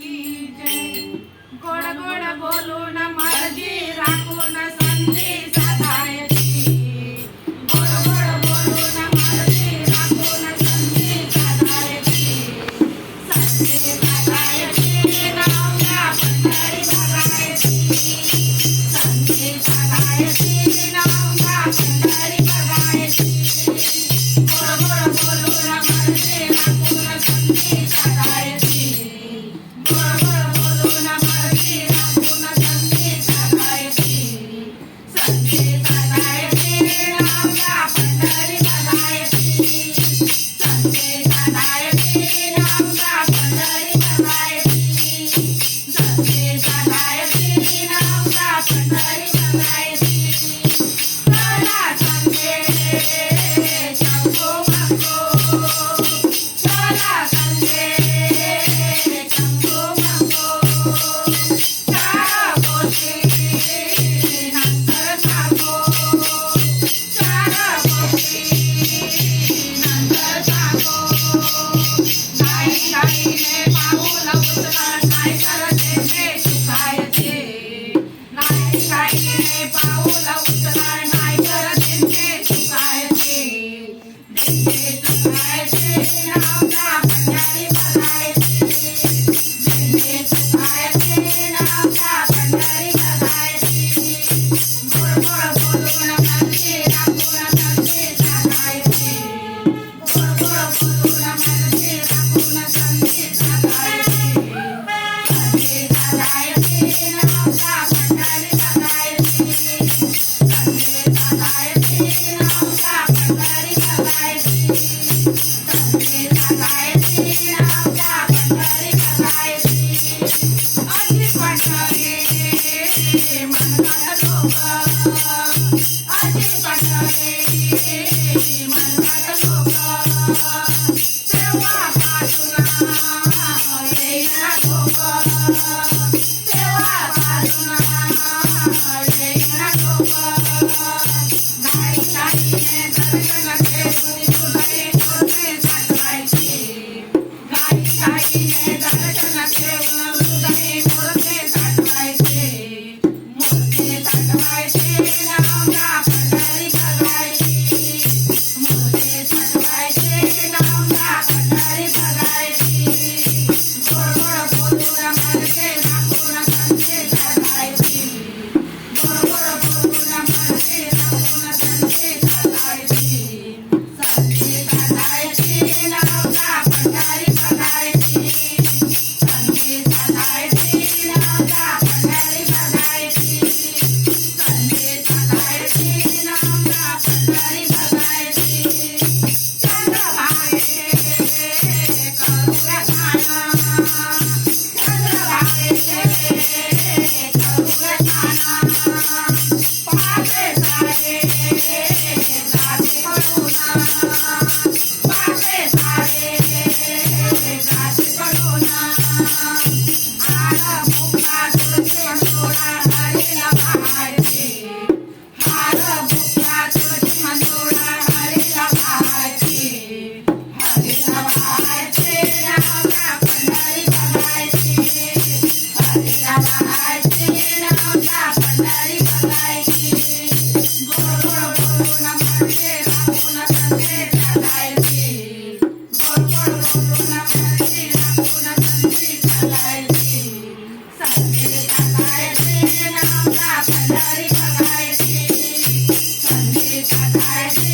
की जय. गोड गोड बोलून मर्जी राखून संधी साधायची. गोड गोड बोलून मर्जी राखून संधी साधायची. संधी साधायची नवरा पंढरी बघायची. संधी साधायची नवरा पंढरी बघायची. गोड गोड बोलून मर्जी राखून संधी साधायची. गोड गोड बोलून मर्जी राखून संधी साधायची. संधी साधायची नवरा पंढरी बघायची. संधी साधायची नवरा पंढरी बघायची. संधी साधायची नवरा पंढरी बघायची. चला संगे शंभू मंगू. चला संगे शंभू मंगू. चार गोष्टी नंतर सांगू. चार गोष्टी नंतर सांगू. नाही गाईने पाऊल उचललं नाही करते ते चुकायचे. नाही गाईने पाऊल उचललं नाही करते ते चुकायचे. ते चुकायचे नवरा पंढरी बघायची. ते चुकायचे नवरा पंढरी बघायची. गोड गोड बोलून मर्जी राखून संधी साधायची. गोड गोड बोलून मर्जी राखून संधी साधायची. संधी साधायची नवरा पंढरी बघायची. संधी साधायची नवरा पंढरी बघायची. संधी साधायची नवरा पंढरी बघायची. अशी पंढरी म्हणतात लोक. अशी पंढरी म्हणतात लोक. तेव्हापासून येईना लोक. तेव्हापासून येईना लोक. घाई घाईने दर्शन घेऊन तुझे मोरते साठवायचे. घाई घाईने दर्शन घेऊन तुझे मोरते साठवायचे. मोरते साठवायचे नवरा पंढरी बघायची. मोरते साठवायचे नवरा पंढरी बघायची. गोड गोड बोलून मर्जी राखून संधी साधायची. गोड गोड बोलून मर्जी राखून संधी साधायची. संधी साधायची नवरा पंढरी बघायची. संधी साधायची नवरा पंढरी बघायची. संधी साधायची नवरा पंढरी बघायची. चंद्रभागेचे करूया स्नान. चंद्रभागेचे करूया स्नान. पापे सारे गाठी पडून. पापे सारे गाठी पडून. हार मुक्ता तुळशी मंजुळा हरीला वाहायची. हार मुक्ता तुळशी मंजुळा हरीला वाहायची. हरीला वाहायची नवरा पंढरी बघायची. हरीला वाहायची नवरा पंढरी बघायची. गोड गोड बोलून मर्जी राखून संधी साधायची. गोड गोड बोलून मर्जी राखून संधी साधायची. संधी साधायची नवरा पंढरी बघायची. संधी साधायची